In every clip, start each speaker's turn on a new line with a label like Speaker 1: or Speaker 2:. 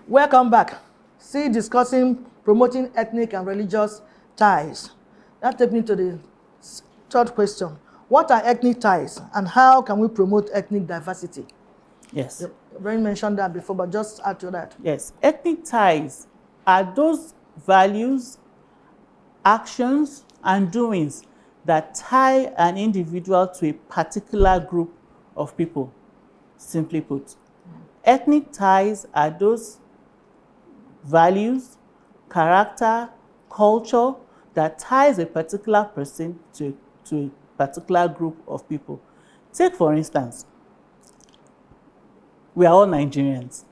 Speaker 1: Welcome back. See, discussing promoting ethnic and religious ties. That takes me to the third question. What are ethnic ties and how can we promote ethnic diversity?
Speaker 2: Yes.
Speaker 1: You already mentioned that before, but just add to that.
Speaker 2: Yes. Ethnic ties are those values, actions, and doings that tie an individual to a particular group of people, simply put. Ethnic ties are those values, character, culture that ties a particular person to a particular group of people. Take, for instance, we are all Nigerians.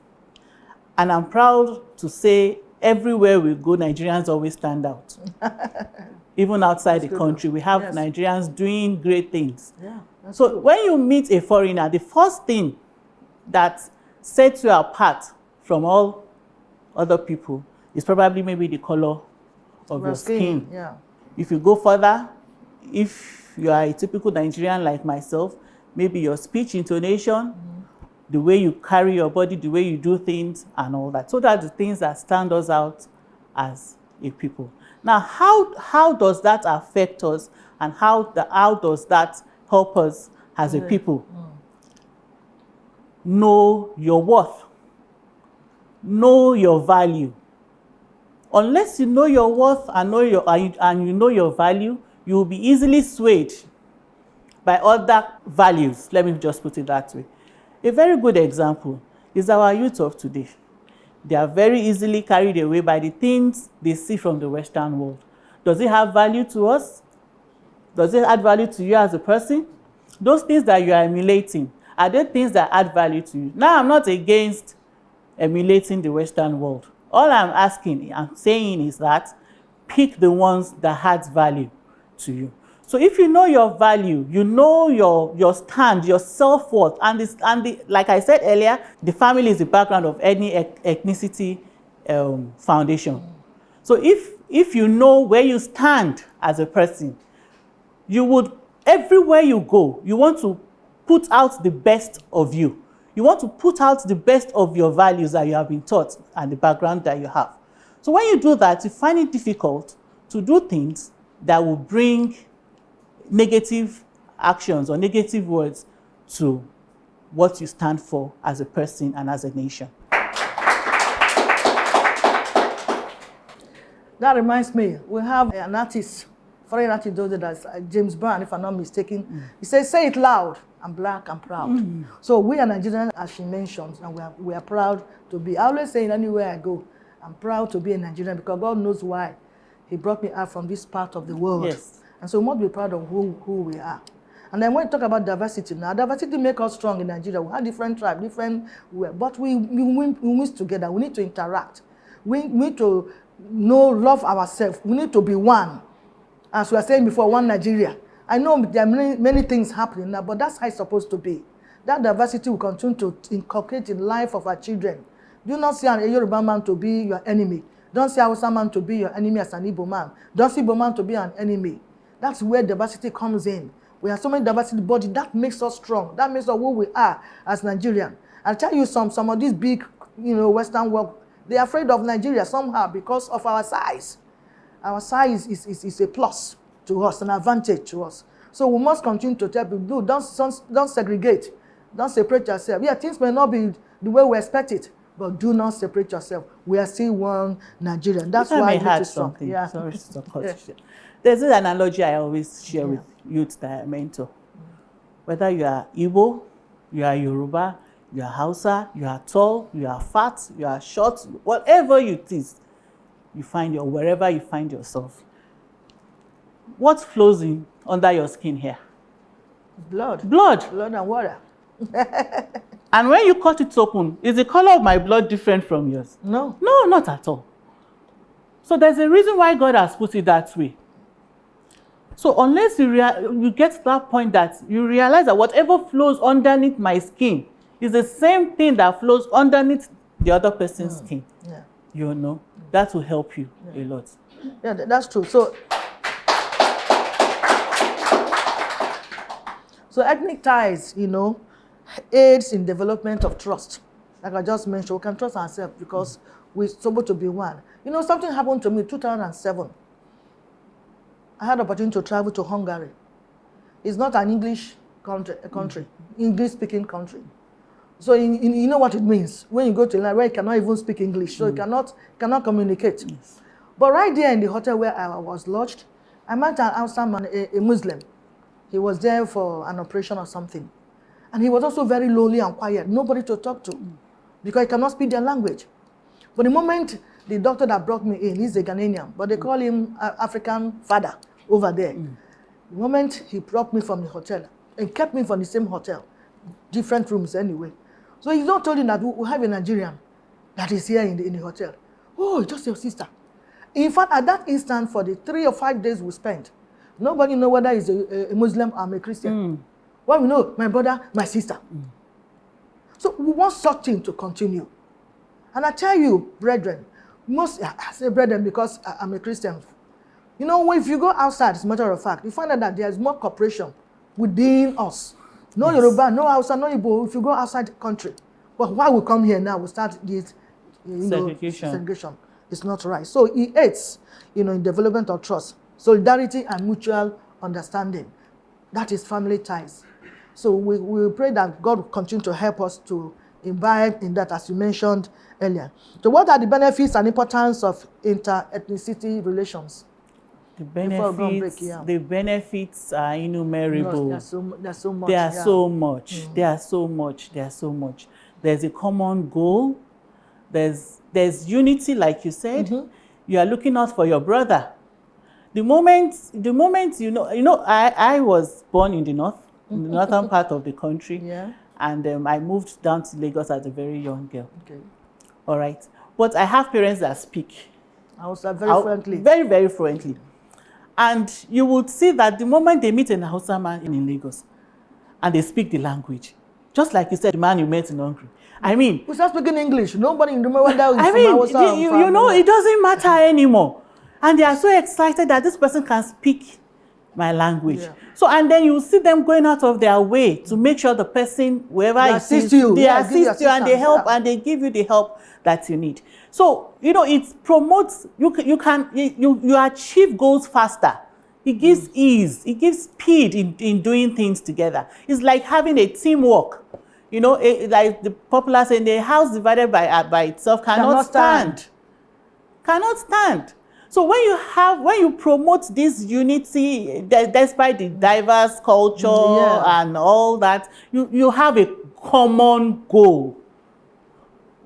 Speaker 2: And I'm proud to say everywhere we go, Nigerians always stand out. Even outside the country, we have Nigerians doing great things.
Speaker 1: Yeah,
Speaker 2: so when you meet a foreigner, the first thing that sets you apart from all other people is probably maybe the color of your skin.
Speaker 1: Yeah.
Speaker 2: If you go further, if you are a typical Nigerian like myself, maybe your speech intonation, the way you carry your body, the way you do things, and all that. So that's the things that stand us out as a people. Now, how does that affect us, and how does that help us as a people? Know your worth. Know your value. Unless you know your worth and you know your value, you will be easily swayed by other values. Let me just put it that way. A very good example is our youth of today. They are very easily carried away by the things they see from the Western world. Does it have value to us? Does it add value to you as a person? Those things that you are emulating, are they things that add value to you? Now, I'm not against emulating the Western world. All I'm saying is that pick the ones that add value to you. So if you know your value, you know your stand, your self-worth, like I said earlier, the family is the background of any ethnicity foundation. So if you know where you stand as a person, you would, everywhere you go, you want to put out the best of you. You want to put out the best of your values that you have been taught and the background that you have. So when you do that, you find it difficult to do things that will bring negative actions or negative words to what you stand for as a person and as a nation.
Speaker 1: That reminds me, we have an artist, foreign artist, that's James Brown, if I'm not mistaken. He says, "Say it loud, I'm black, I'm proud." So we are Nigerians, as she mentioned, and we are proud to be. I always say, anywhere I go, I'm proud to be a Nigerian because God knows why He brought me out from this part of the world.
Speaker 2: Yes.
Speaker 1: And so we must be proud of who we are. And then when we talk about diversity now, diversity makes us strong in Nigeria. We have different tribes, but we mix together. We need to interact. We need to love ourselves. We need to be one. As we were saying before, one Nigeria. I know there are many things happening now, but that's how it's supposed to be. That diversity will continue to inculcate in the life of our children. Do not see a Yoruba man to be your enemy. Don't see a Hausa man to be your enemy as an Igbo man. Don't see Igbo man to be an enemy. That's where diversity comes in. We have so many diversity bodies. That makes us strong. That makes us who we are as Nigerians. I'll tell you some of these big, Western world, they're afraid of Nigeria somehow because of our size. Our size is a plus to us, an advantage to us. So we must continue to tell people, don't segregate. Don't separate yourself. Yeah, things may not be the way we expect it, but do not separate yourself. We are still one Nigerian. That's why we is strong. Yeah.
Speaker 2: Sorry to cut you short. There's this analogy I always share with youth that I mentor. Whether you are Igbo, you are Yoruba, you are Hausa, you are tall, you are fat, you are short, whatever it is, wherever you find yourself. What flows under your skin here?
Speaker 1: Blood.
Speaker 2: Blood.
Speaker 1: Blood and water.
Speaker 2: And when you cut it open, is the color of my blood different from yours?
Speaker 1: No.
Speaker 2: No, not at all. So there's a reason why God has put it that way. So unless you get to that point that you realize that whatever flows underneath my skin is the same thing that flows underneath the other person's skin, that will help you a lot.
Speaker 1: Yeah, that's true. So ethnic ties, aids in development of trust. like I just mentioned, we can trust ourselves because we're supposed to be one. You know, something happened to me in 2007. I had the opportunity to travel to Hungary. It's not an English country, English-speaking country. So you know what it means when you go to a land where you cannot even speak English, so you cannot communicate.
Speaker 2: Yes.
Speaker 1: But right there in the hotel where I was lodged, I met an outside man, a Muslim. He was there for an operation or something. And he was also very lonely and quiet, nobody to talk to, because he cannot speak their language. But the moment the doctor that brought me in, he's a Ghanaian, but they call him African father over there. The moment he brought me from the hotel and kept me from the same hotel, different rooms anyway. So he's not told you that we have a Nigerian that is here in the hotel. Oh, it's just your sister. In fact, at that instant, for the 3 or 5 days we spent, nobody know whether he's a Muslim or a Christian. Well, we know my brother, my sister. So we want such thing to continue. And I tell you, brethren, I say brethren because I'm a Christian. You know, if you go outside, as a matter of fact, you find out that there's more cooperation within us. No Yoruba, no Hausa, no Igbo, if you go outside the country. But why we come here now, we start this segregation. It's not right. So it aids, in development of trust, solidarity and mutual understanding. That is family ties. So we pray that God will continue to help us to imbibe in that, as you mentioned earlier. So what are the benefits and importance of inter-ethnicity relations?
Speaker 2: The benefits are innumerable.
Speaker 1: There's so much.
Speaker 2: There are so much. There's a common goal. There's unity, like you said. You are looking out for your brother. The moment I was born in the north, in the northern part of the country, and I moved down to Lagos as a very young girl.
Speaker 1: Okay.
Speaker 2: All right, but I have parents that speak
Speaker 1: Hausa very fluently.
Speaker 2: Very, very fluently. And you would see that the moment they meet an Hausa man in Lagos and they speak the language, just like you said, the man you met in Hungary. I mean,
Speaker 1: we start speaking English. Nobody remember what that was.
Speaker 2: It doesn't matter anymore. And they are so excited that this person can speak my language. Yeah. So, and then you see them going out of their way to make sure the person, wherever they assist you and they help and they give you the help that you need. So, it promotes, you achieve goals faster. It gives ease, it gives speed in doing things together. It's like having a teamwork. Like the popular saying, the house divided by itself cannot stand. Cannot stand. So when you promote this unity, despite the diverse culture and all that, you have a common goal.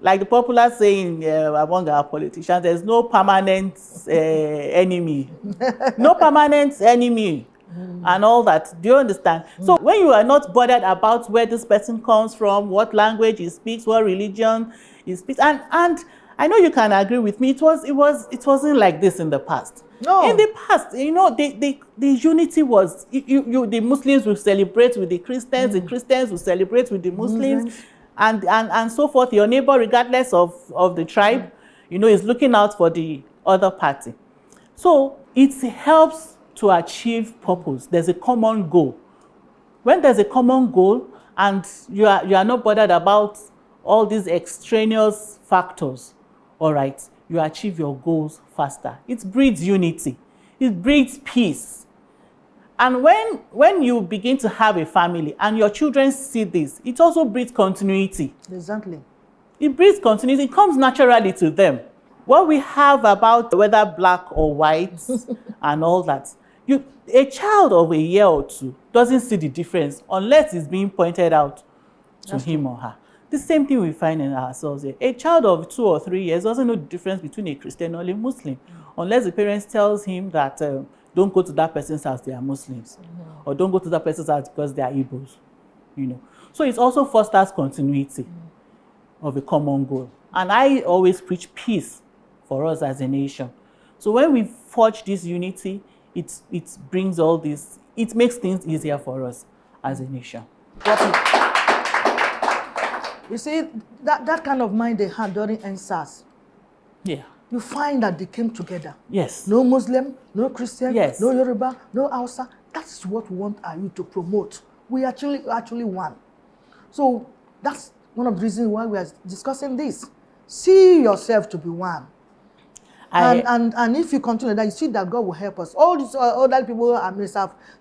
Speaker 2: Like the popular saying among our politicians, there's no permanent enemy. No permanent enemy and all that. Do you understand? So when you are not bothered about where this person comes from, what language he speaks, what religion he speaks, and I know you can agree with me, it wasn't like this in the past.
Speaker 1: No.
Speaker 2: In the past, the unity was, the Muslims will celebrate with the Christians, the Christians will celebrate with the Muslims, and so forth. Your neighbor, regardless of the tribe, is looking out for the other party. So it helps to achieve purpose. There's a common goal. When there's a common goal and you are not bothered about all these extraneous factors, all right, you achieve your goals faster. It breeds unity. It breeds peace. And when you begin to have a family and your children see this, it also breeds continuity.
Speaker 1: Exactly.
Speaker 2: It breeds continuity. It comes naturally to them. What we have about whether black or white and all that, a child of a year or two doesn't see the difference unless it's being pointed out to him or her. The same thing we find in ourselves here. A child of 2 or 3 years doesn't know the difference between a Christian or a Muslim, unless the parents tells him that don't go to that person's house, they are Muslims, or don't go to that person's house because they are Igbos. So it also fosters continuity of a common goal. And I always preach peace for us as a nation. So when we forge this unity, it brings all this, it makes things easier for us as a nation.
Speaker 1: You see, that kind of mind they had during NSAS.
Speaker 2: Yeah.
Speaker 1: You find that they came together.
Speaker 2: Yes.
Speaker 1: No Muslim, no Christian,
Speaker 2: yes.
Speaker 1: No Yoruba, no Hausa. That's what we want you to promote. We actually one. So that's One of the reasons why we are discussing this. See yourself to be one. And if you continue that, you see that God will help us. All these other people have,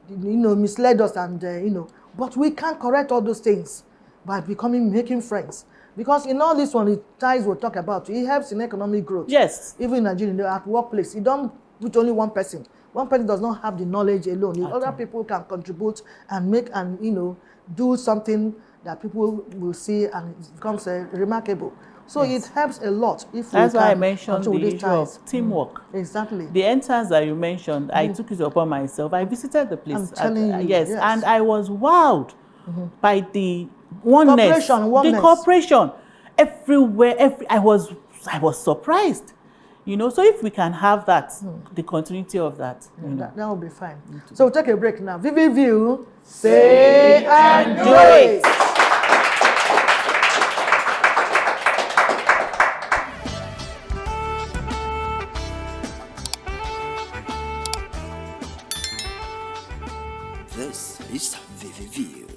Speaker 1: misled us, and but we can't correct all those things by making friends. Because in all this one, the ties we'll talk about, it helps in economic growth.
Speaker 2: Yes.
Speaker 1: Even in Nigeria, at workplace, you don't put only one person. One person does not have the knowledge alone. The other people can contribute and make do something that people will see, and it becomes remarkable. So it helps a lot if
Speaker 2: That's
Speaker 1: we
Speaker 2: why I
Speaker 1: can
Speaker 2: mentioned the issue of teamwork.
Speaker 1: Exactly.
Speaker 2: The entrance that you mentioned, I took it upon myself. I visited the place.
Speaker 1: I'm telling you.
Speaker 2: Yes, and I was wowed by the oneness,
Speaker 1: Cooperation,
Speaker 2: the cooperation everywhere. I was surprised. So if we can have that, the continuity of that,
Speaker 1: that will be fine. So we'll take a break now. Vivid View, say and do it.
Speaker 3: This is Vivid View.